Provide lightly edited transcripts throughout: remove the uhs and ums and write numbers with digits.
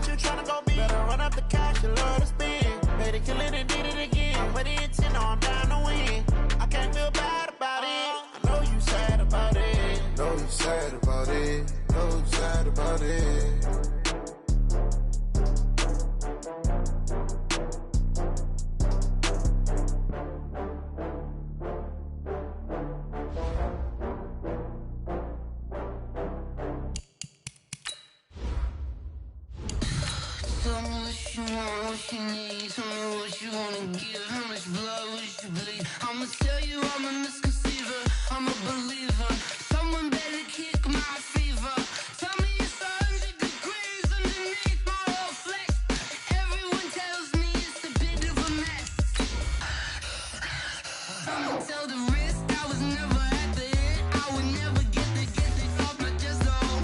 you tryna go be? Better run up the cash, you love to spend. Better kill it and did it again. But it's in, I'm down to win. I can't feel bad about it. I know you sad about it. Know you sad about it. Know you sad about it. Tell me what you want, what you need. Tell me what you wanna give. How much blood would you bleed? I'ma tell you I'm a misconceiver. I'm a believer. Someone better kick my fever. Tell me it's 100 degrees underneath my whole flesh. Everyone tells me it's a bit of a mess. Someone tell the risk I was never at the end. I would never get it off my chest though.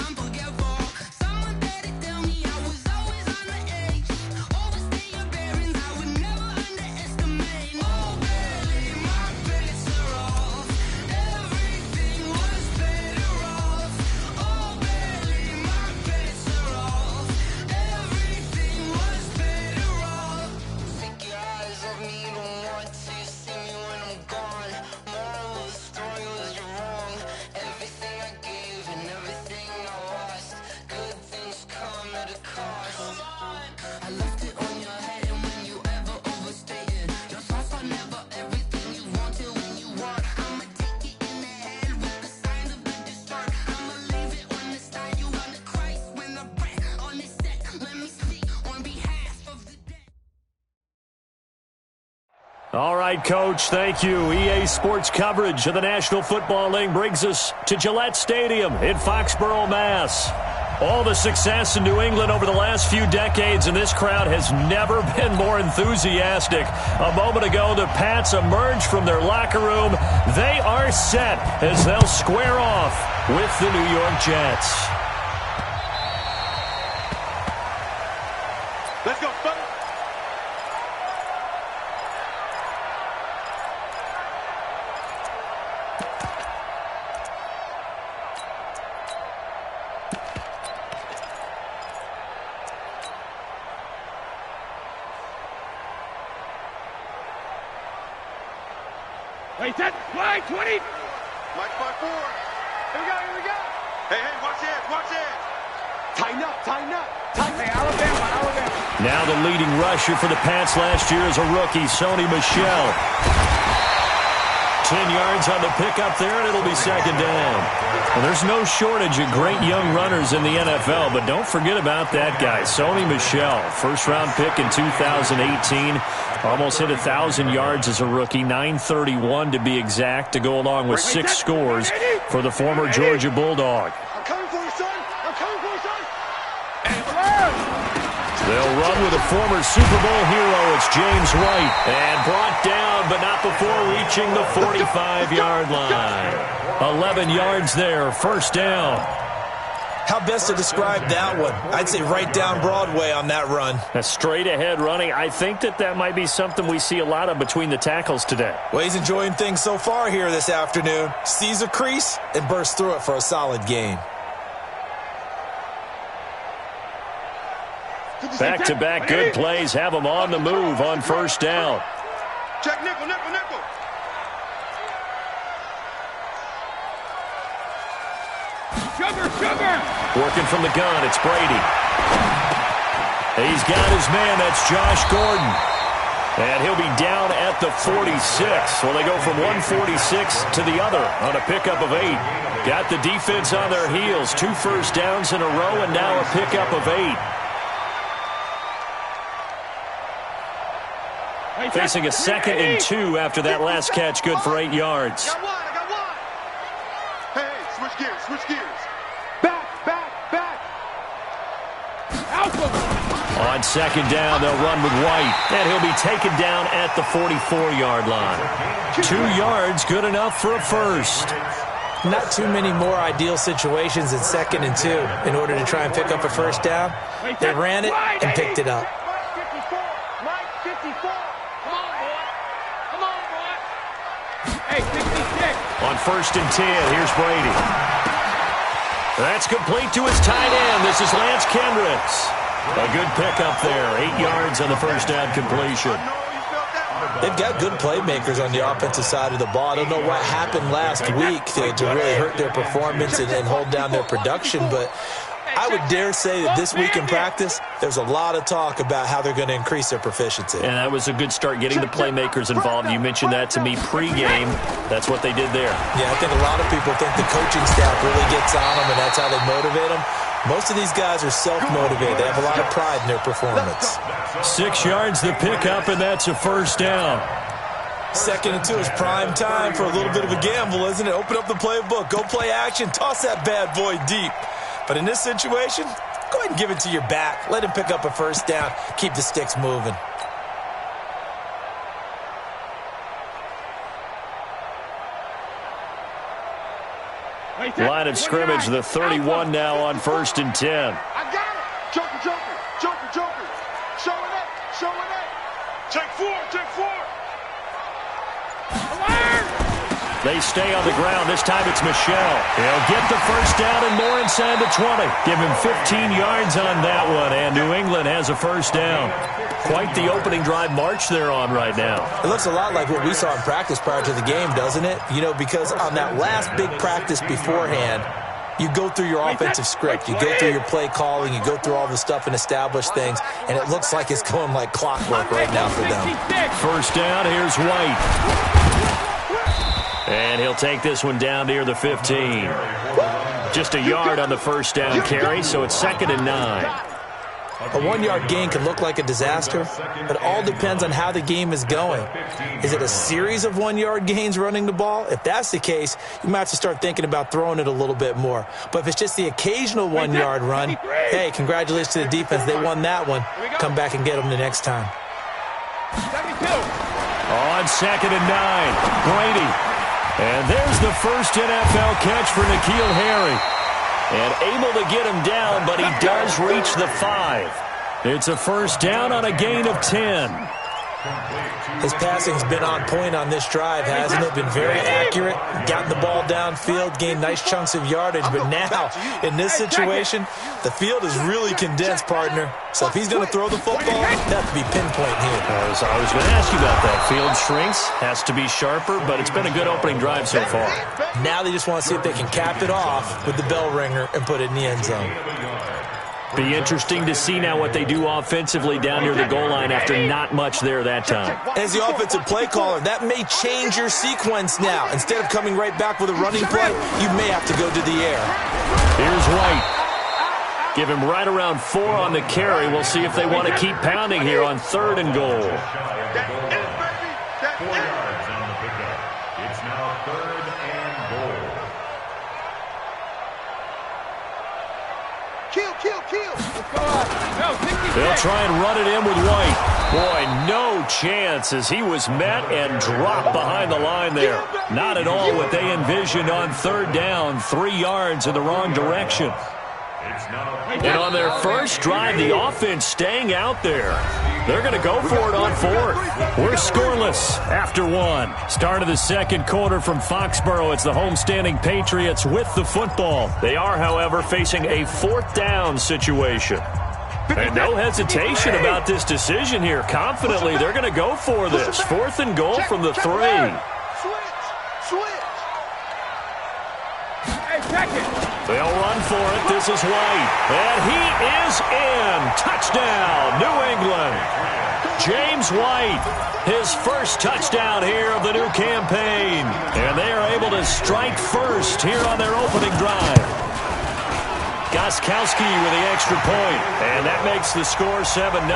I'm forgetful. Someone better tell me I was always on the edge. Overstay your bearings, I would never underestimate. Oh baby, my bets are off. Everything was better off. Oh baby, my bets are off. Everything was better off. Take your eyes off me, you don't want to see me when I'm gone. Moral of the story was you're wrong. Everything I gave and everything I lost. Good things come at a cost. I left it on your head and when you ever overstated. Your thoughts are never everything you wanted when you want. I'ma take it in the head with the signs of the dessert. I'ma leave it on the side. You want the Christ when the breath on this set. Let me speak on behalf of the dead. All right, Coach, thank you. EA Sports coverage of the National Football League brings us to Gillette Stadium in Foxborough, Mass. All the success in New England over the last few decades, and this crowd has never been more enthusiastic. A moment ago, the Pats emerged from their locker room. They are set as they'll square off with the New York Jets. Let's go, fellas. Hey, set, fly, 20. Mike by 4. Here we go. Hey, watch it. Tighten up. Hey, Alabama. Now the leading rusher for the Pats last year is a rookie, Sony Michel. 10 yards on the pickup there, and it'll be second down. Well, there's no shortage of great young runners in the NFL, but don't forget about that guy, Sony Michel. First-round pick in 2018. Almost hit 1,000 yards as a rookie, 931 to be exact, to go along with 6 scores for the former Georgia Bulldog. I'm coming for you, son. They'll run with a former Super Bowl hero. It's James White. And brought down, but not before reaching the 45-yard line. 11 yards there, first down. How best to describe that one? I'd say right down Broadway on that run. A straight-ahead running. I think that might be something we see a lot of between the tackles today. Well, he's enjoying things so far here this afternoon. Sees a crease and bursts through it for a solid gain. Back-to-back good plays have them on the move on first down. Check nickel. Sugar. Working from the gun, it's Brady. He's got his man, that's Josh Gordon. And he'll be down at the 46. Well, they go from 146 to the other on a pickup of 8. Got the defense on their heels. 2 first downs in a row, and now a pickup of 8. Facing a 2nd and 2 after that last catch, good for 8 yards. I got one. Hey, switch gears. Back. Alpha. On second down, they'll run with White, and he'll be taken down at the 44-yard line. 2 yards, good enough for a first. Not too many more ideal situations in 2nd and 2 in order to try and pick up a first down. They ran it and picked it up. Mike 54. Come on, boy. Hey, 66. On 1st and 10, here's Brady. That's complete to his tight end. This is Lance Kendricks. A good pickup there. 8 yards on the first down completion. They've got good playmakers on the offensive side of the ball. I don't know what happened last week to really hurt their performance and hold down their production, but I would dare say that this week in practice, there's a lot of talk about how they're going to increase their proficiency. And that was a good start, getting the playmakers involved. You mentioned that to me pregame. That's what they did there. Yeah, I think a lot of people think the coaching staff really gets on them, and that's how they motivate them. Most of these guys are self-motivated. They have a lot of pride in their performance. 6 yards the pickup, and that's a first down. 2nd and 2 is prime time for a little bit of a gamble, isn't it? Open up the playbook. Go play action. Toss that bad boy deep. But in this situation, go ahead and give it to your back. Let him pick up a first down. Keep the sticks moving. Line of scrimmage, the 31 now on 1st and 10. I got it. Joker. Showing up. Take 4. They stay on the ground. This time it's Michel. He'll get the first down and more inside the 20. Give him 15 yards on that one, and New England has a first down. Quite the opening drive march they're on right now. It looks a lot like what we saw in practice prior to the game, doesn't it? You know, because on that last big practice beforehand, you go through your offensive script, you go through your play calling, you go through all the stuff and establish things, and it looks like it's going like clockwork right now for them. First down, here's White. And he'll take this one down near the 15. Just a yard on the first down carry, so it's 2nd and 9. A 1-yard gain can look like a disaster, but it all depends on how the game is going. Is it a series of 1-yard gains running the ball? If that's the case, you might have to start thinking about throwing it a little bit more. But if it's just the occasional 1-yard run, hey, congratulations to the defense. They won that one. Come back and get them the next time. On 2nd and 9, Brady. And there's the first NFL catch for N'Keal Harry. And able to get him down, but he does reach the 5. It's a first down on a gain of 10. His passing's been on point on this drive, hasn't it? Been very accurate, gotten the ball downfield, gained nice chunks of yardage. But now, in this situation, the field is really condensed, partner. So if he's going to throw the football, that have to be pinpoint here. I was going to ask you about that. Field shrinks, has to be sharper, but it's been a good opening drive so far. Now they just want to see if they can cap it off with the bell ringer and put it in the end zone. Be interesting to see now what they do offensively down near the goal line after not much there that time. As the offensive play caller, that may change your sequence now. Instead of coming right back with a running play, you may have to go to the air. Here's White. Give him right around 4 on the carry. We'll see if they want to keep pounding here on 3rd and goal. 4 yards on the pickup. It's now 3rd and goal. Kill. They'll try and run it in with White. Boy, no chance as he was met and dropped behind the line there. Not at all what they envisioned on 3rd down. 3 yards in the wrong direction. And on their first drive, the offense staying out there. They're going to go for it on 4th. We're scoreless after 1. Start of the 2nd quarter from Foxborough. It's the homestanding Patriots with the football. They are, however, facing a 4th down situation. And no hesitation about this decision here. Confidently, they're going to go for this. 4th and goal from the 3. Switch. Hey, check it. They'll run for it. This is White. And he is in. Touchdown, New England. James White, his first touchdown here of the new campaign. And they are able to strike first here on their opening drive. Gostkowski with the extra point. And that makes the score 7-0.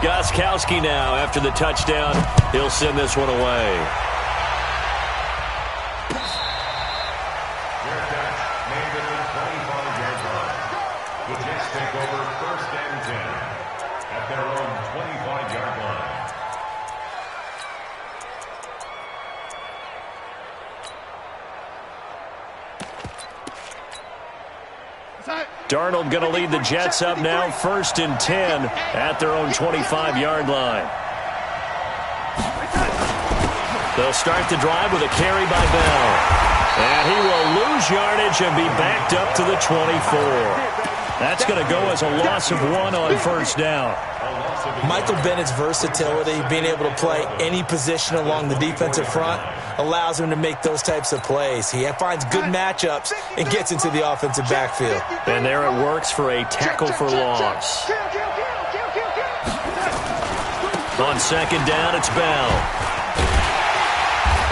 Gostkowski now, after the touchdown, he'll send this one away. The Jets take over 1st and 10 at their own 25-yard line. Darnold going to lead the Jets up now, 1st and 10 at their own 25-yard line. They'll start the drive with a carry by Bell. And he will lose yardage and be backed up to the 24. That's going to go as a loss of 1 on first down. Michael Bennett's versatility, being able to play any position along the defensive front, allows him to make those types of plays. He finds good matchups and gets into the offensive backfield. And there it works for a tackle for loss. On second down, it's Bell.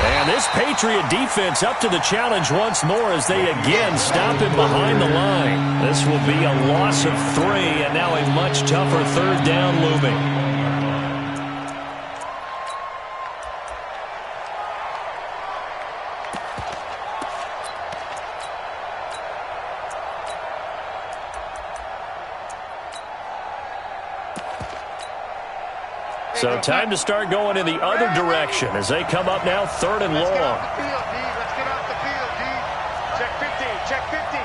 And this Patriot defense up to the challenge once more as they again stop him behind the line. This will be a loss of 3, and now a much tougher third down looming. So time to start going in the other direction as they come up now 3rd and long. Let's get off the field, D. Check 50, check 50.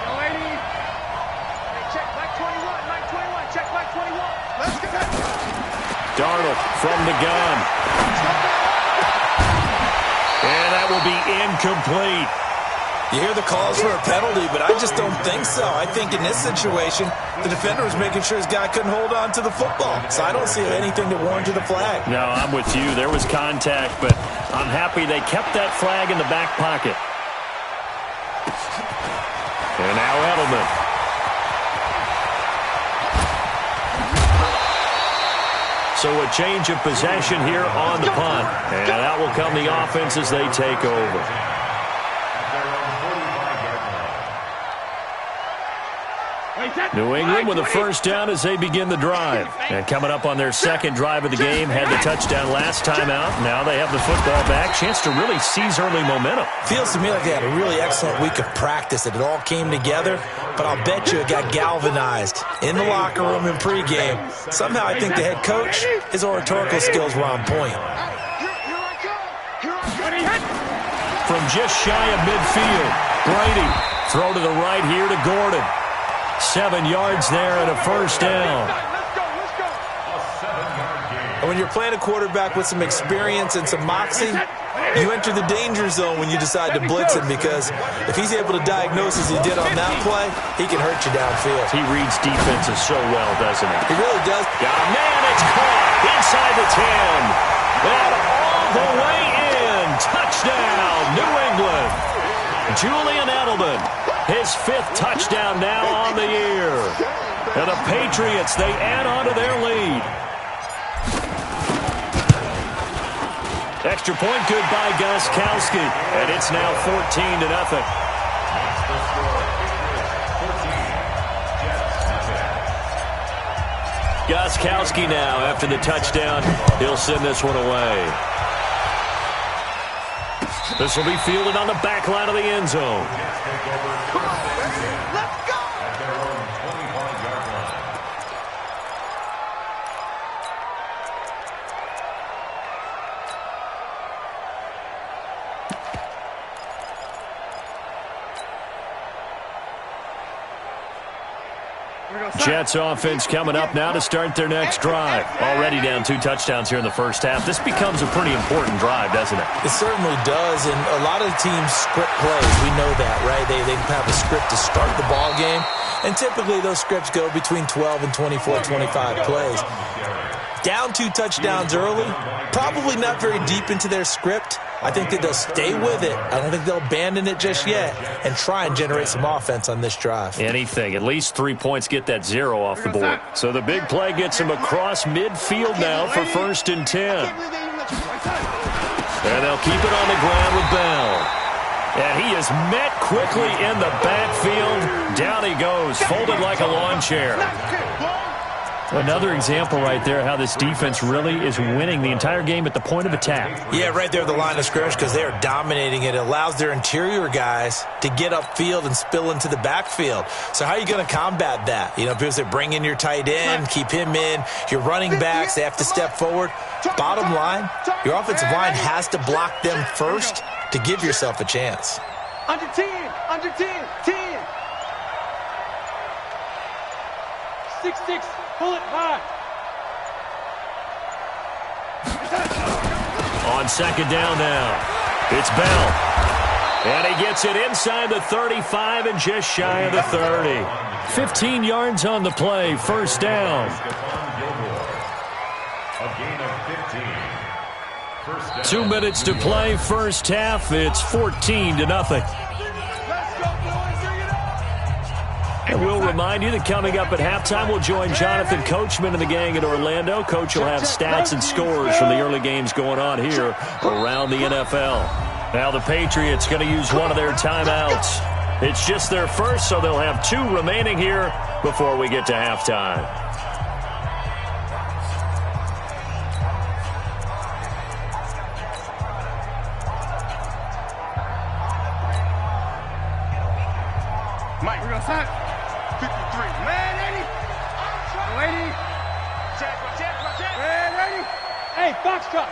Young lady. Hey, check Mike 21, check Mike 21. Let's get that. Darnold from the gun. And that will be incomplete. You hear the calls for a penalty, but I just don't think so. I think in this situation, the defender was making sure his guy couldn't hold on to the football. So I don't see anything to warrant a flag. No, I'm with you. There was contact, but I'm happy they kept that flag in the back pocket. And now Edelman. So a change of possession here on the punt. And that will come the offense as they take over. New England with a first down as they begin the drive. And coming up on their second drive of the game, had the touchdown last time out. Now they have the football back. Chance to really seize early momentum. Feels to me like they had a really excellent week of practice. It all came together, but I'll bet you it got galvanized in the locker room in pregame. Somehow I think the head coach, his oratorical skills were on point. From just shy of midfield, Brady throw to the right here to Gordon. 7 yards there and a first down. And when you're playing a quarterback with some experience and some moxie, you enter the danger zone when you decide to blitz him, because if he's able to diagnose as he did on that play, he can hurt you downfield. He reads defenses so well, doesn't he? He really does. Got a man, it's caught inside the 10. And all the way in. Touchdown, New England. Julian Edelman. His 5th touchdown now on the year. And the Patriots, they add on to their lead. Extra point good by Gostkowski. And it's now 14-0. Gostkowski now after the touchdown. He'll send this one away. This will be fielded on the back line of the end zone. Let's go! At their own 25-yard line. Jets offense coming up now to start their next drive. Already down 2 touchdowns here in the first half. This becomes a pretty important drive, doesn't it? It certainly does, and a lot of teams script plays. We know that, right? They have a script to start the ball game, and typically those scripts go between 12 and 24, 25 plays. Down 2 touchdowns early, probably not very deep into their script. I think that they'll stay with it. I don't think they'll abandon it just yet and try and generate some offense on this drive. Anything. At least 3 points get that 0 off the board. So the big play gets him across midfield now for 1st and 10. And they'll keep it on the ground with Bell. And he is met quickly in the backfield. Down he goes, folded like a lawn chair. Another example right there how this defense really is winning the entire game at the point of attack. Yeah, right there at the line of scrimmage, because they are dominating it. It allows their interior guys to get upfield and spill into the backfield. So how are you going to combat that? You know, people say bring in your tight end, keep him in. Your running backs, they have to step forward. Bottom line, your offensive line has to block them first to give yourself a chance. Under 10, under 10, 10. 6-6. Pull it high. On second down now, it's Bell. And he gets it inside the 35 and just shy of the 30. 15 yards on the play, first down. A gain of 15. First down. 2 minutes to play, first half. It's 14-0. And we'll remind you that coming up at halftime, we'll join Jonathan Coachman and the gang in Orlando. Coach will have stats and scores from the early games going on here around the NFL. Now the Patriots going to use one of their timeouts. It's just their first, so they'll have 2 remaining here before we get to halftime. Mike, we're going to sign 53. Man, 80. 80. Check. Man, 80. Hey, Foxtrot.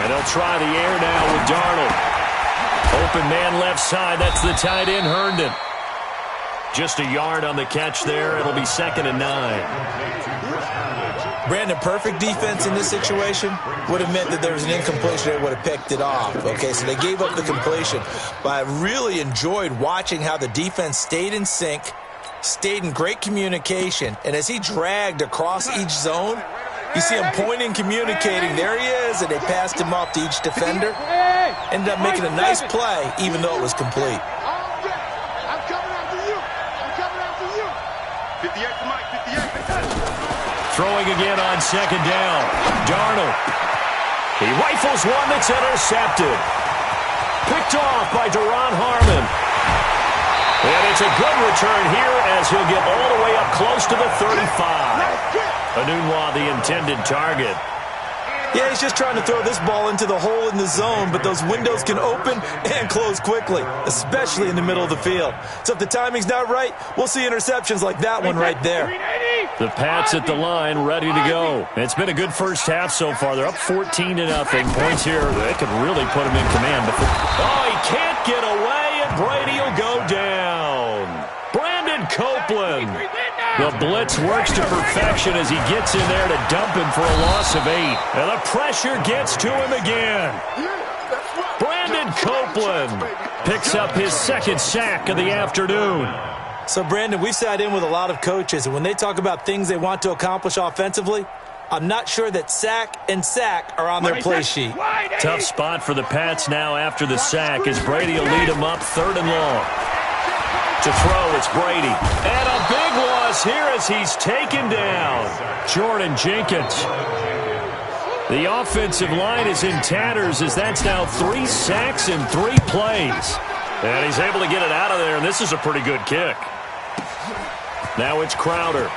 And they'll try the air now with Darnold. Open man left side. That's the tight end, Herndon. Just a yard on the catch there. It'll be 2nd and 9. Brandon, perfect defense in this situation would have meant that there was an incompletion. They would have picked it off. Okay, so they gave up the completion. But I really enjoyed watching how the defense stayed in sync, stayed in great communication, and as he dragged across each zone, you see him pointing, communicating. There he is, and they passed him off to each defender. Ended up making a nice play, even though it was complete. I'm coming after you. 58 to Mike, 58. Throwing again on second down. Darnold. He rifles one that's intercepted. Picked off by Deron Harmon. And it's a good return here as he'll get all the way up close to the 35. Anunwa, the intended target. Yeah, he's just trying to throw this ball into the hole in the zone, but those windows can open and close quickly, especially in the middle of the field. So if the timing's not right, we'll see interceptions like that one right there. The Pats at the line, ready to go. It's been a good first half so far. They're up 14-0. Points here that could really put them in command. Oh, he can't get away, and Brady will go down. Brandon Copeland. The blitz works to perfection as he gets in there to dump him for a loss of 8. And the pressure gets to him again. Brandon Copeland picks up his 2nd sack of the afternoon. So, Brandon, we've sat in with a lot of coaches, and when they talk about things they want to accomplish offensively, I'm not sure that sack and sack are on their play sheet. Tough spot for the Pats now after the sack as Brady will lead them up 3rd and long. To throw, it's Brady. And a big loss here as he's taken down. Jordan Jenkins. The offensive line is in tatters as that's now 3 sacks in 3 plays. And he's able to get it out of there, and this is a pretty good kick. Now it's Crowder.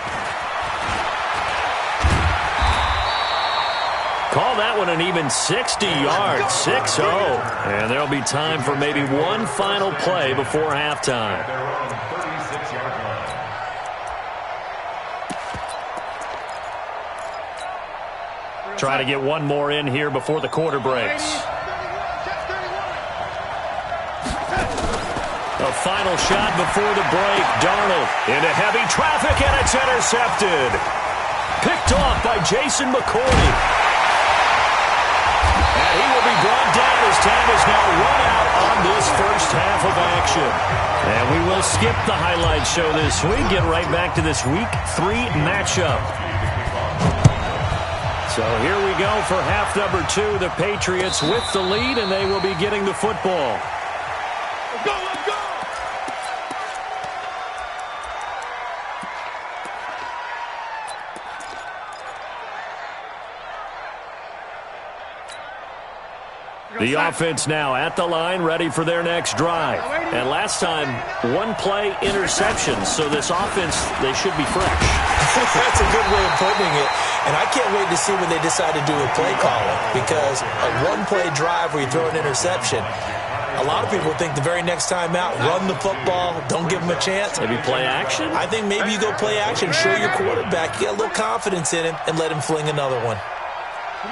Call that one an even 60 yards, 6-0. And there'll be time for maybe one final play before halftime. Try to get one more in here before the quarter breaks. A final shot before the break. Darnold into heavy traffic, and it's intercepted. Picked off by Jason McCourty. And he will be brought down as time is now run out on this first half of action. And we will skip the highlight show this week. Get right back to this Week 3 matchup. So here we go for half number 2. The Patriots with the lead, and they will be getting the football. Let's go, let's go! The offense now at the line, ready for their next drive. And last time, 1-play interception, so this offense, they should be fresh. That's a good way of putting it. And I can't wait to see what they decide to do with play calling, because a 1-play drive where you throw an interception, a lot of people think the very next time out, run the football, don't give them a chance. Maybe play action? I think maybe you go play action, show your quarterback, get a little confidence in him, and let him fling another one.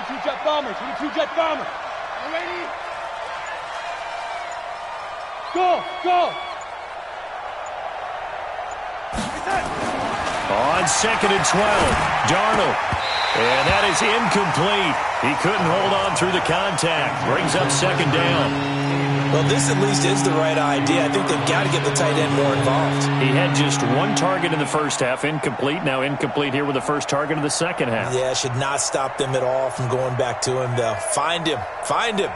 22 jet bombers, 22 jet bombers. Ready? Go, go. On 2nd and 12, Darnold. And that is incomplete. He couldn't hold on through the contact. Brings up 2nd down. Well, this at least is the right idea. I think they've got to get the tight end more involved. He had just 1 target in the first half, incomplete. Now incomplete here with the first target of the second half. Yeah, should not stop them at all from going back to him, though. Find him. Find him.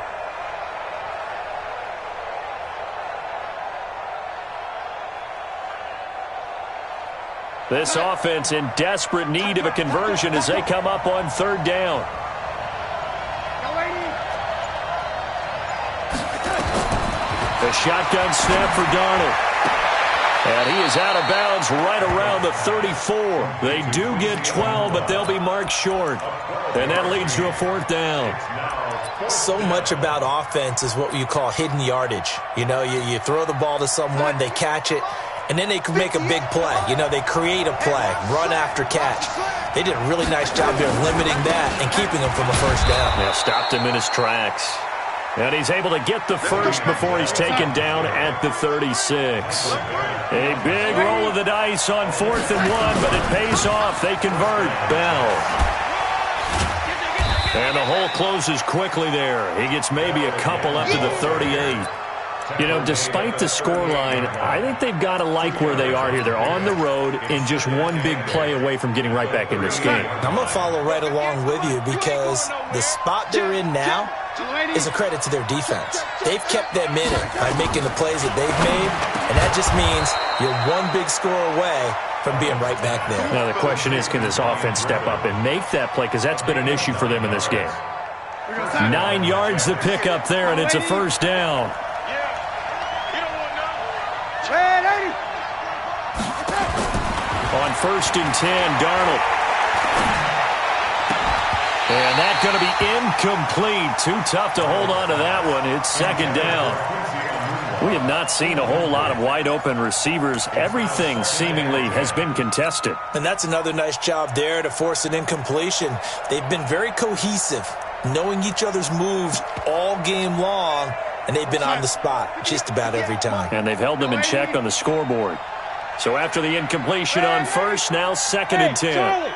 This offense in desperate need of a conversion as they come up on 3rd down. The shotgun snap for Darnold. And he is out of bounds right around the 34. They do get 12, but they'll be marked short. And that leads to a 4th down. So much about offense is what you call hidden yardage. You know, you throw the ball to someone, they catch it, and then they can make a big play. You know, they create a play, run after catch. They did a really nice job here limiting that and keeping him from a 1st down. Yeah, stopped him in his tracks. And he's able to get the first before he's taken down at the 36. A big roll of the dice on 4th and 1, but it pays off. They convert. Bell. And the hole closes quickly there. He gets maybe a couple up to the 38. You know, despite the scoreline, I think they've got to like where they are here. They're on the road and just one big play away from getting right back in this game. I'm going to follow right along with you because the spot they're in now is a credit to their defense. They've kept them in it by making the plays that they've made, and that just means you're one big score away from being right back there. Now, the question is, can this offense step up and make that play? Because that's been an issue for them in this game. 9 yards the pickup there, and it's a 1st down. On 1st and 10, Darnold. And that's going to be incomplete. Too tough to hold on to that one. It's 2nd down. We have not seen a whole lot of wide-open receivers. Everything seemingly has been contested. And that's another nice job there to force an incompletion. They've been very cohesive, knowing each other's moves all game long, and they've been on the spot just about every time. And they've held them in check on the scoreboard. So after the incompletion on 1st, now 2nd and 10.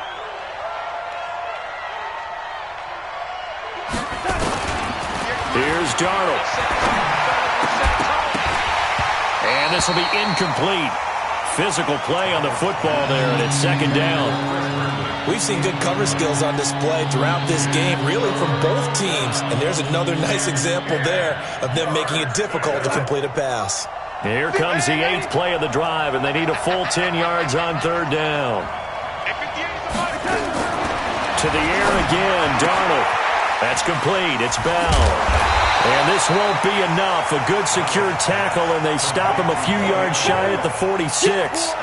Here's Darnold. And this will be incomplete. Physical play on the football there, and it's 2nd down. We've seen good cover skills on display throughout this game, really from both teams. And there's another nice example there of them making it difficult to complete a pass. Here comes the 8th play of the drive, and they need a full 10 yards on 3rd down. To the air again, Darnold. That's complete. It's Bell. And this won't be enough. A good secure tackle, and they stop him a few yards shy at the 46.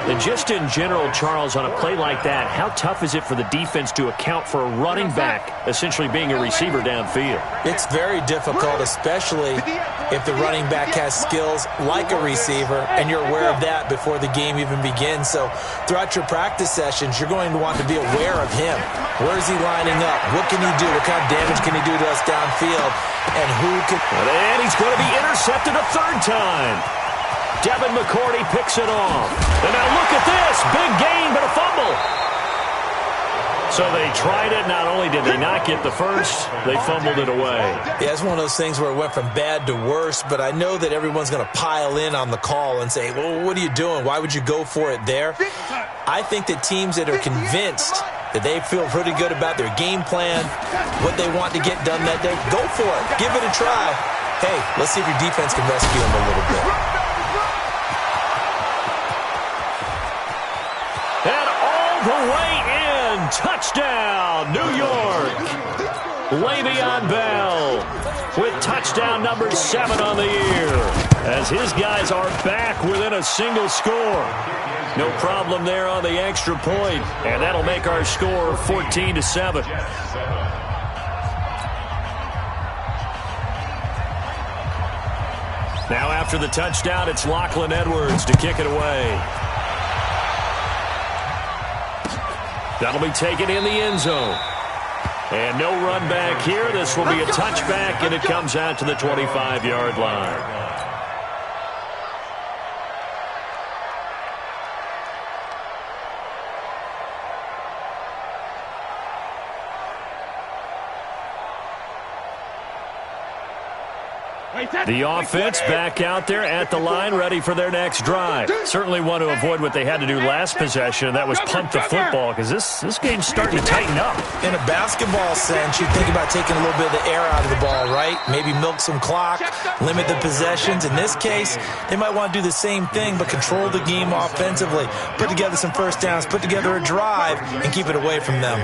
And just in general, Charles, on a play like that, how tough is it for the defense to account for a running back essentially being a receiver downfield? It's very difficult, especially if the running back has skills like a receiver, and you're aware of that before the game even begins. So throughout your practice sessions, you're going to want to be aware of him. Where is he lining up? What can he do? What kind of damage can he do to us downfield? And who can... And he's going to be intercepted a 3rd time. Devin McCourty picks it off. And now look at this. Big gain, but a fumble. So they tried it. Not only did they not get the first, they fumbled it away. Yeah, it's one of those things where it went from bad to worse, but I know that everyone's going to pile in on the call and say, well, what are you doing? Why would you go for it there? I think that teams that are convinced that they feel pretty good about their game plan, what they want to get done that day, go for it. Give it a try. Hey, let's see if your defense can rescue them a little bit. And all the way in. Touchdown, New York. Le'Veon Bell with touchdown number 7 on the year as his guys are back within a single score. No problem there on the extra point, and that'll make our score 14-7. Now after the touchdown, it's Lachlan Edwards to kick it away. That'll be taken in the end zone. And no run back here. This will be a touchback, and it comes out to the 25-yard line. The offense back out there at the line, ready for their next drive. Certainly want to avoid what they had to do last possession, and that was punt the football, because this game's starting to tighten up. In a basketball sense, you think about taking a little bit of the air out of the ball, right? Maybe milk some clock, limit the possessions. In this case, they might want to do the same thing, but control the game offensively. Put together some first downs, put together a drive, and keep it away from them.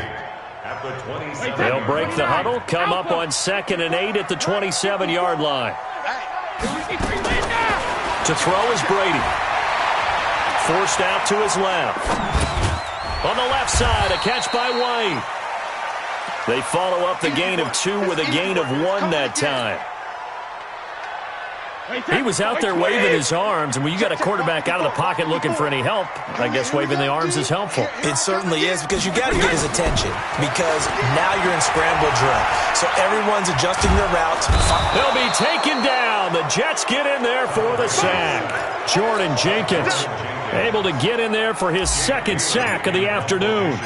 They'll break the huddle, come up on 2nd and 8 at the 27-yard line. To throw is Brady. Forced out to his left. On the left side, a catch by White. They follow up the gain of 2 with a gain of 1 that time. He was out there waving his arms, and when you got a quarterback out of the pocket looking for any help, I guess waving the arms is helpful. It certainly is, because you got to get his attention, because now you're in scramble drill. So everyone's adjusting their routes. They'll be taken down. The Jets get in there for the sack. Jordan Jenkins able to get in there for his 2nd sack of the afternoon.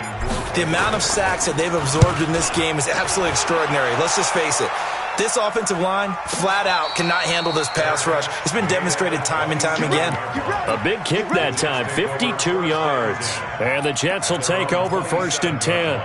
The amount of sacks that they've absorbed in this game is absolutely extraordinary. Let's just face it. This offensive line, flat out, cannot handle this pass rush. It's been demonstrated time and time again. A big kick that time, 52 yards. And the Jets will take over 1st and 10.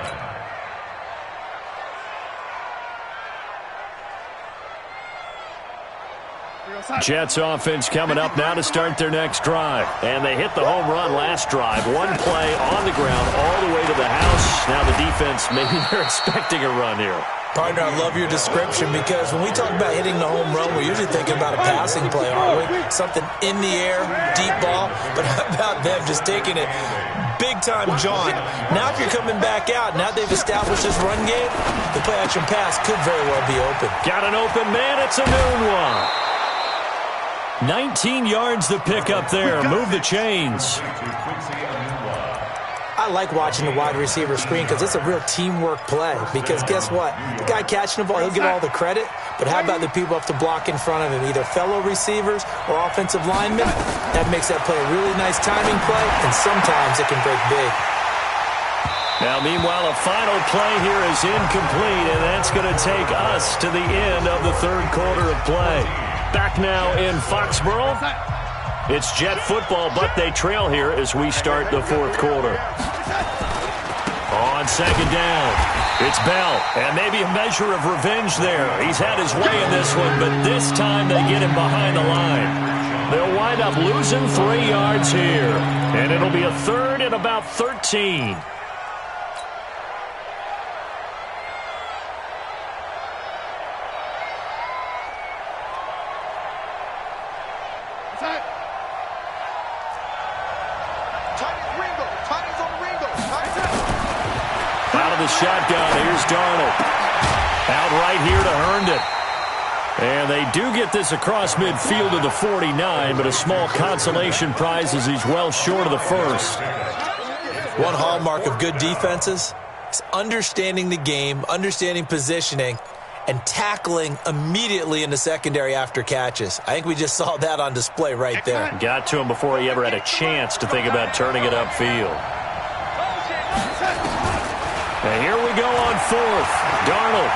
Jets offense coming up now to start their next drive. And they hit the home run last drive. 1 play on the ground all the way to the house. Now the defense, maybe they're expecting a run here. Partner, I love your description, because when we talk about hitting the home run, we're usually thinking about a passing play, aren't we? Something in the air, deep ball. But how about them just taking it big-time jaunt? Now if you're coming back out, now they've established this run game, the play-action pass could very well be open. Got an open man. It's a noon one. 19 yards to pick up there. Move the chains. I like watching the wide receiver screen, because it's a real teamwork play. Because guess what? The guy catching the ball, he'll get all the credit. But how about the people up to block in front of him, either fellow receivers or offensive linemen? That makes that play a really nice timing play, and sometimes it can break big. Now, meanwhile, a final play here is incomplete, and that's going to take us to the end of the 3rd quarter of play. Back now in Foxborough. It's Jet football, but they trail here as we start the 4th quarter. On 2nd down, it's Bell, and maybe a measure of revenge there. He's had his way in this one, but this time they get him behind the line. They'll wind up losing 3 yards here, and it'll be a 3rd and about 13. Shotgun, here's Darnold. Out right here to Herndon. And they do get this across midfield to the 49, but a small consolation prize as he's well short of the 1st. One hallmark of good defenses is understanding the game, understanding positioning, and tackling immediately in the secondary after catches. I think we just saw that on display right there. Got to him before he ever had a chance to think about turning it upfield. And here we go on 4th. Darnold.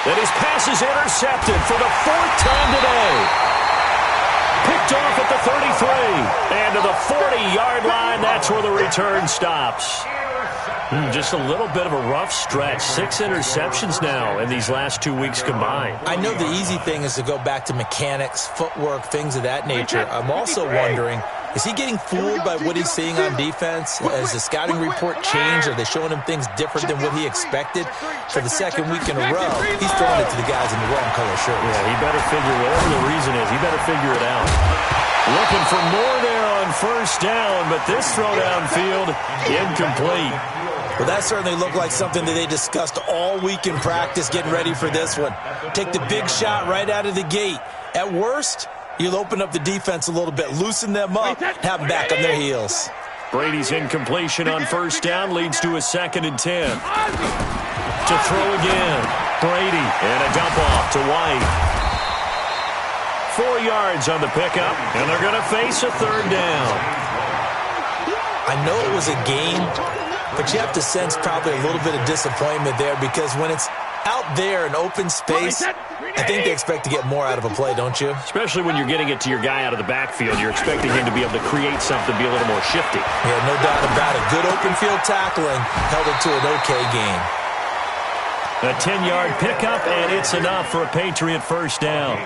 And his pass is intercepted for the 4th time today. Picked off at the 33. And to the 40-yard line, that's where the return stops. Just a little bit of a rough stretch. 6 interceptions now in these last 2 weeks combined. I know the easy thing is to go back to mechanics, footwork, things of that nature. I'm also wondering, is he getting fooled by what he's seeing on defense? Has the scouting report changed? Are they showing him things different than what he expected? For the 2nd week in a row, he's throwing it to the guys in the wrong color shirts. Yeah, he better figure, whatever the reason is, he better figure it out. Looking for more there on 1st down, but this throw downfield, incomplete. Well, that certainly looked like something that they discussed all week in practice, getting ready for this one. Take the big shot right out of the gate. At worst, you'll open up the defense a little bit, loosen them up, have them back on their heels. Brady's incompletion on 1st down leads to a 2nd and 10. To throw again. Brady, and a dump off to White. 4 yards on the pickup, and they're going to face a 3rd down. I know it was a gain, but you have to sense probably a little bit of disappointment there, because when it's out there in open space, I think they expect to get more out of a play, don't you? Especially when you're getting it to your guy out of the backfield. You're expecting him to be able to create something, be a little more shifty. Yeah, no doubt about it. Good open field tackling held it to an okay game. A 10-yard pickup, and it's enough for a Patriot first down.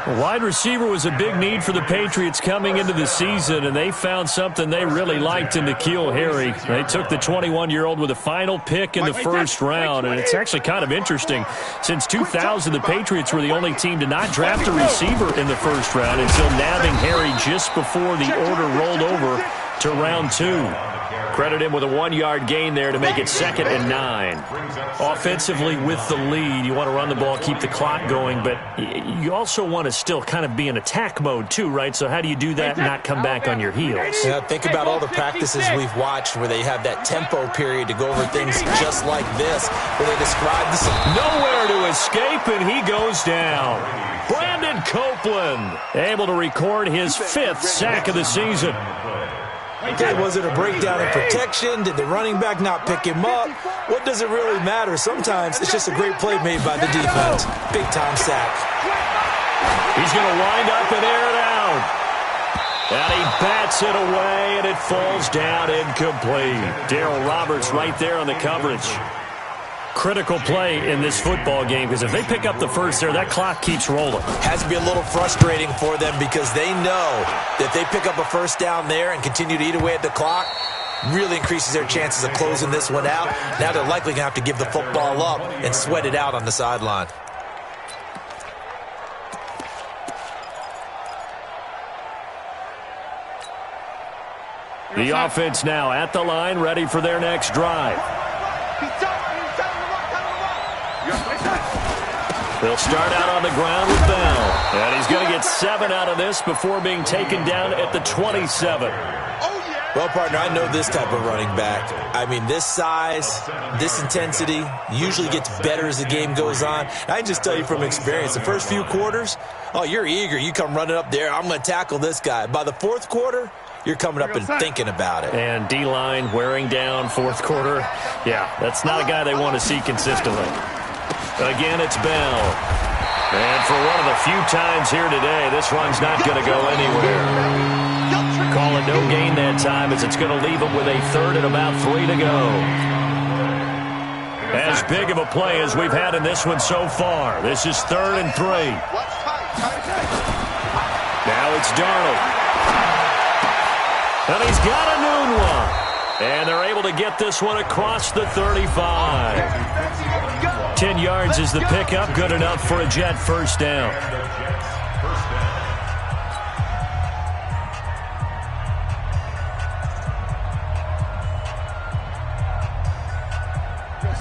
A wide receiver was a big need for the Patriots coming into the season, and they found something they really liked in N'Keal Harry. They took the 21-year-old with a final pick in the first round, and it's actually kind of interesting. Since 2000, the Patriots were the only team to not draft a receiver in the first round until nabbing Harry just before the order rolled over to round 2. Credit him with a 1-yard gain there to make it 2nd and 9. Offensively with the lead, you want to run the ball, keep the clock going, but you also want to still kind of be in attack mode too, right? So how do you do that and not come back on your heels? Yeah, think about all the practices we've watched where they have that tempo period to go over things just like this, where they describe this. Nowhere to escape, and he goes down. Brandon Copeland able to record his 5th sack of the season. Okay, was it a breakdown in protection? Did the running back not pick him up? What does it really matter? Sometimes it's just a great play made by the defense. Big-time sack. He's going to wind up and air it out. And he bats it away, and it falls down incomplete. Darryl Roberts right there on the coverage. Critical play in this football game, because if they pick up the first there, that clock keeps rolling. Has to be a little frustrating for them because they know that if they pick up a first down there and continue to eat away at the clock, really increases their chances of closing this one out. Now they're likely going to have to give the football up and sweat it out on the sideline. The offense now at the line, ready for their next drive. They'll start out on the ground with Bell. And he's going to get 7 out of this before being taken down at the 27. Well, partner, I know this type of running back. I mean, this size, this intensity usually gets better as the game goes on. I can just tell you from experience, the first few quarters, oh, you're eager. You come running up there, I'm going to tackle this guy. By the fourth quarter, you're coming up and thinking about it. And D-line wearing down fourth quarter. Yeah, that's not a guy they want to see consistently. Again, it's Bell. And for one of the few times here today, this run's not going to go anywhere. Call it no gain that time as it's going to leave them with a 3rd and about 3 to go. As big of a play as we've had in this one so far. This is 3rd and 3. Now it's Darnold. And he's got a noon one. And they're able to get this one across the 35. 10 yards is the pickup. Good enough for a Jet first down.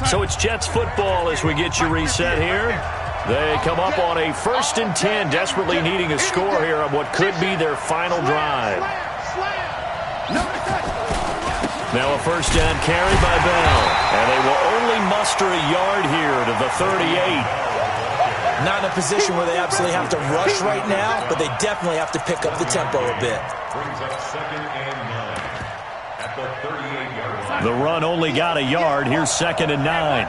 So it's Jets football as we get you reset here. They come up on a 1st and 10, desperately needing a score here on what could be their final drive. Now a first down carry by Bell. And they will only muster a yard here to the 38. Not in a position where they absolutely have to rush right now, but they definitely have to pick up the tempo a bit. Brings up 2nd and 9 at the 38-yard line. The run only got a yard. Here's 2nd and 9.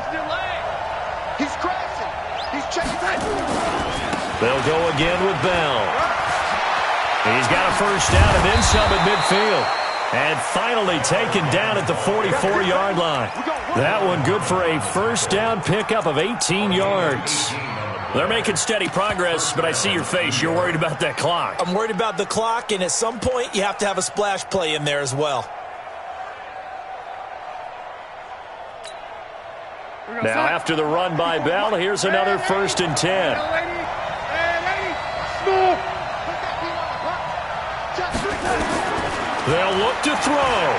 He's crashing. He's checking. They'll go again with Bell. He's got a first down and then some at midfield. And finally taken down at the 44-yard line. That one good for a first down pickup of 18 yards. They're making steady progress, but I see your face. You're worried about that clock. I'm worried about the clock, and at some point, you have to have a splash play in there as well. Now, after the run by Bell, here's another 1st and 10. They'll look to throw.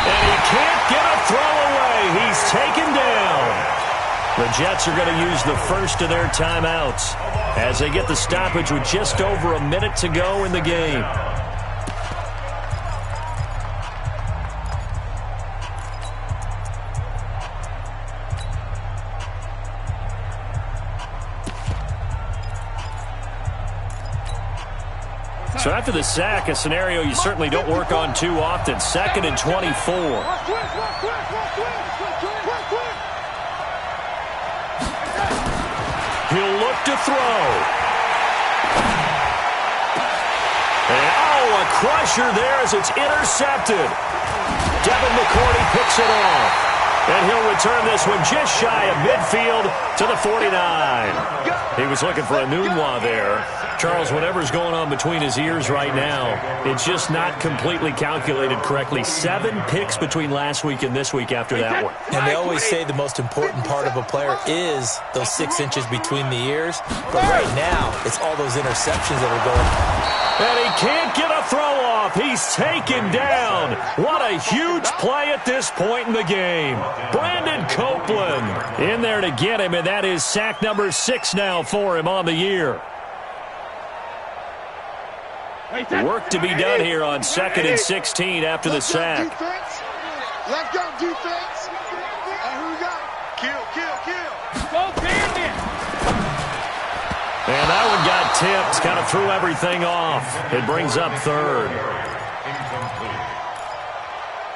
And he can't get a throw away. He's taken down. The Jets are going to use the first of their timeouts as they get the stoppage with just over a minute to go in the game. So after the sack, a scenario you certainly don't work on too often. 2nd and 24. He'll look to throw. And, a crusher there as it's intercepted. Devin McCourty picks it off. And he'll return this one just shy of midfield to the 49. He was looking for a Nunwa there. Charles, whatever's going on between his ears right now, it's just not completely calculated correctly. 7 picks between last week and this week after that one. And they always say the most important part of a player is those 6 inches between the ears. But right now, it's all those interceptions that are going. And he can't get a throw off. He's taken down. What a huge play at this point in the game. Brandon Copeland in there to get him, and that is sack number 6 now for him on the year. Work to be done here on 2nd and 16 after the sack. Let's go, defense. And who we got? Kill. Go, Bandit. And that one got tipped. Kind of threw everything off. It brings up 3rd. Incomplete.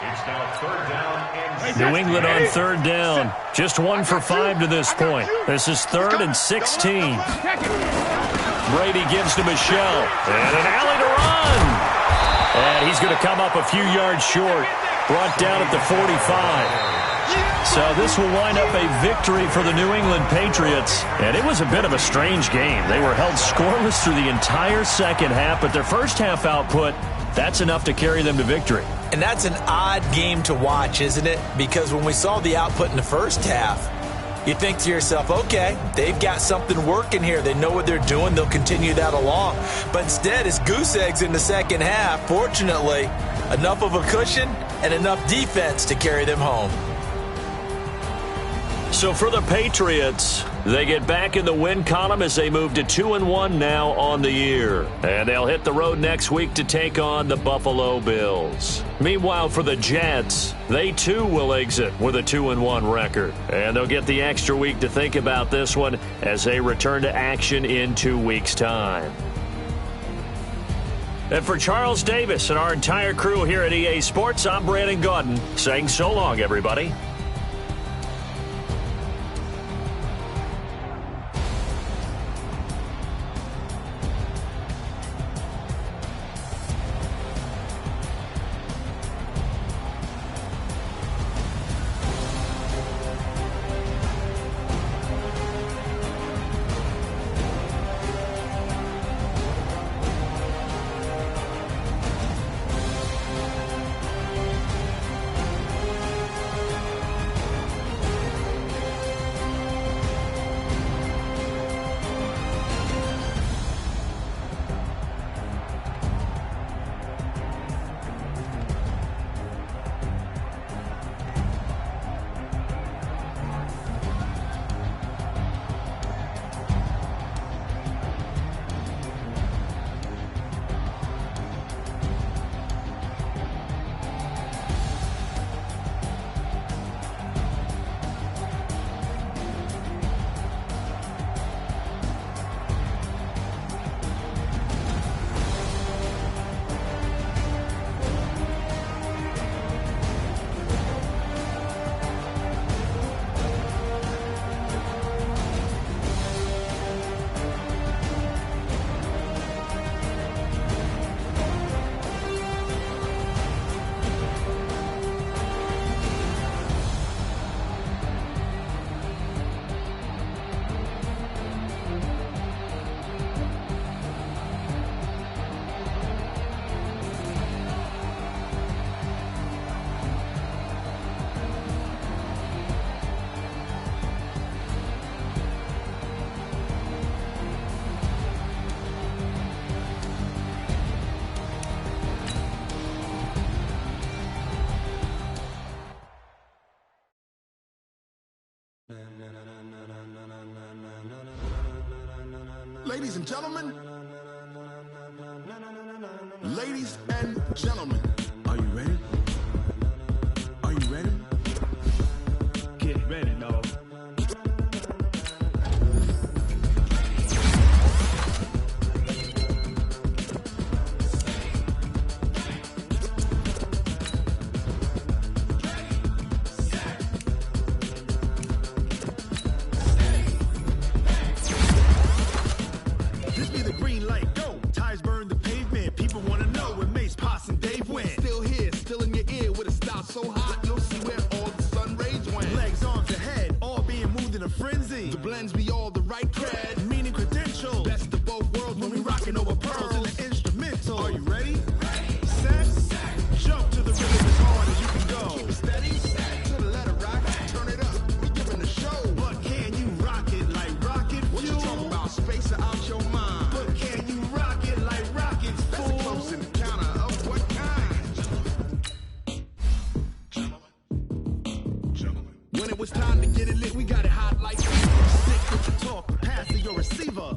It's now 3rd down and New England on 3rd down. Just 1 for 5 to this point. This is 3rd and 16. Brady gives to Michelle. And an alley to run. And he's going to come up a few yards short. Brought down at the 45. So this will wind up a victory for the New England Patriots. And it was a bit of a strange game. They were held scoreless through the entire second half, but their first half output, that's enough to carry them to victory. And that's an odd game to watch, isn't it? Because when we saw the output in the first half, you think to yourself, okay, they've got something working here. They know what they're doing. They'll continue that along. But instead, it's goose eggs in the second half. Fortunately, enough of a cushion and enough defense to carry them home. So for the Patriots, they get back in the win column as they move to 2-1 now on the year. And they'll hit the road next week to take on the Buffalo Bills. Meanwhile, for the Jets, they too will exit with a 2-1 record. And they'll get the extra week to think about this one as they return to action in 2 weeks' time. And for Charles Davis and our entire crew here at EA Sports, I'm Brandon Gaudin saying so long, everybody. Ladies and gentlemen, ladies and gentlemen, are you ready? Are you ready? Get ready, dog.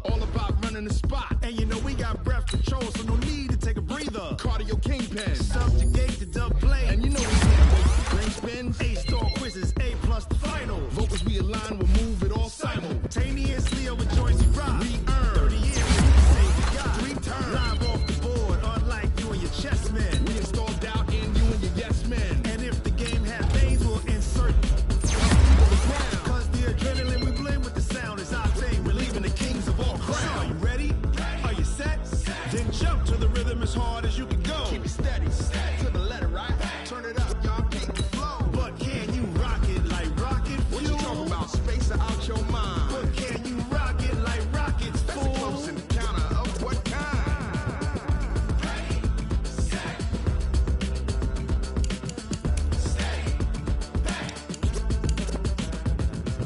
All about running the spot. And you know we got breath control, so no need to take a breather. Cardio kingpin. Subjugate the dub play. And you know we can't wait for brain spins. A-star quizzes, A+ the final. Vocals we align, we'll move it all simultaneously over joints we rock. We earn 30 years, we say we got 3 turns. live off the board, unlike you and your chess men. We install doubt in you and your yes men. And if the game has veins, we'll insert. Cause the adrenaline we blend with the sound is our thing. We're leaving the kings of all crowns. Are you ready? Are you set? Then jump to the rhythm as hard as you can go. Keep it steady, to the letter, right? Turn it up, y'all, keep the flow. But can you rock it like rocket fuel? What you talking about? Space out your mind. But can you rock it like rockets, That's fool? a close encounter of what kind?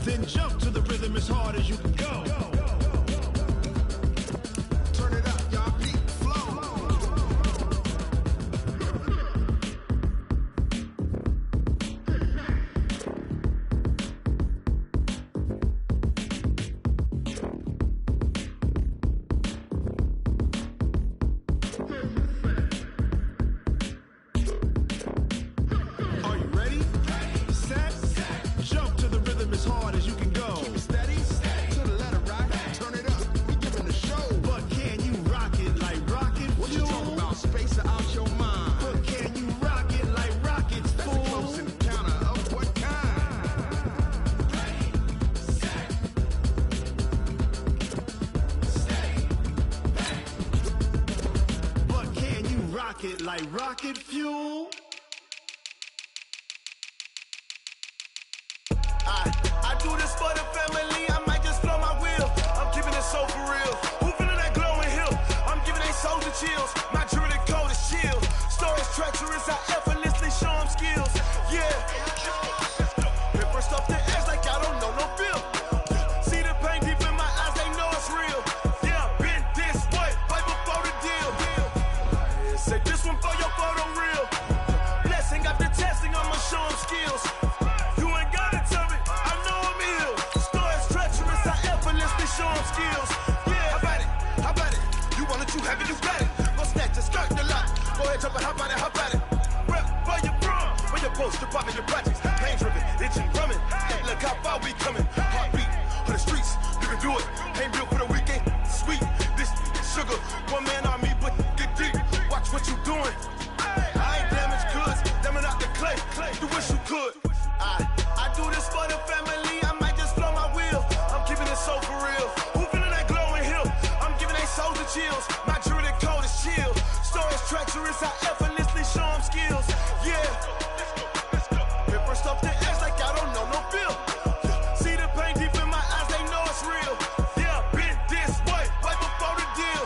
Then jump to the rhythm as hard as you can go. Turn it up, y'all, keep the flow. Are you ready? Set? Jump to the rhythm as hard as you can go. Keep it steady, to the letter, right? Turn it up, we giving the show. But can you rock it like rocket What you fuel? talking about? Space out your mind. But can you rock it like rockets, That's a close fool? encounter of what kind? But can you rock it like rocket fuel? I do this for the family, I might just blow my wheel. I'm keeping it so for real. Who feeling that glowing hill? I'm giving they soldier chills. My jewelry code is chill. Stories treacherous, I effortlessly show them skills. Yeah. Hit first off the edge like I don't know no feel. See the pain deep in my eyes, they know it's real. Yeah, been this way, right before the deal. Say this one for your photo real. Blessing after testing, I'ma show them skills. You ain't gotta tell me, I know I'm ill. Stories treacherous, I effortlessly show them skills. Yeah, how about it? How about it? You want it, you have it, you got it. Go snatch it, skirt the lot. Go ahead, jump it, how about it, how about it? Rep for your bro, for your poster, popping your projects. Pain driven, itching, drumming. Look how far we coming. Heartbeat for the streets, you can do it. Ain't built for the weekend, sweet. This sugar, one man army, but get deep. Watch what you doing. I ain't damaged goods, damn out the clay. You wish you could. I do this for the family, I might just blow my wheel. I'm keeping it so for real. Who feeling that glowing hill? I'm giving they soldier chills. My jewelry code is chill. Stories treacherous, I effortlessly show them skills. Yeah. Hit first off the edge like I don't know no feel. See the pain deep in my eyes, they know it's real. Yeah, been this way, right before the deal.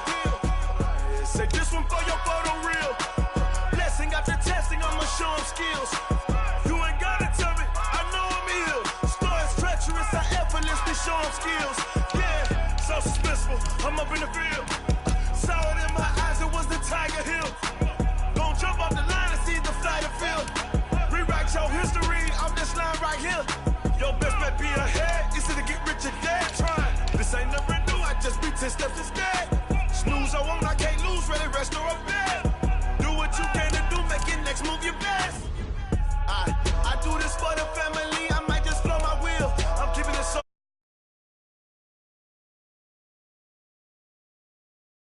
Say this one for your photo real. Blessing after testing, I'ma show them skills. You ain't gotta tell me, I know I'm ill. Stories treacherous, I effortlessly show them skills. Yeah, so suspenseful, I'm up in the field. Saw it in my eyes, it was the Tiger Hill. Gon' jump off the line and see the flight of field. Rewrite your history off this line right here. Your best bet be ahead, easy to get rich or dead trying. This ain't never new, I just be 10 steps instead. Snooze, I won't, I can't lose, ready, rest or a bed.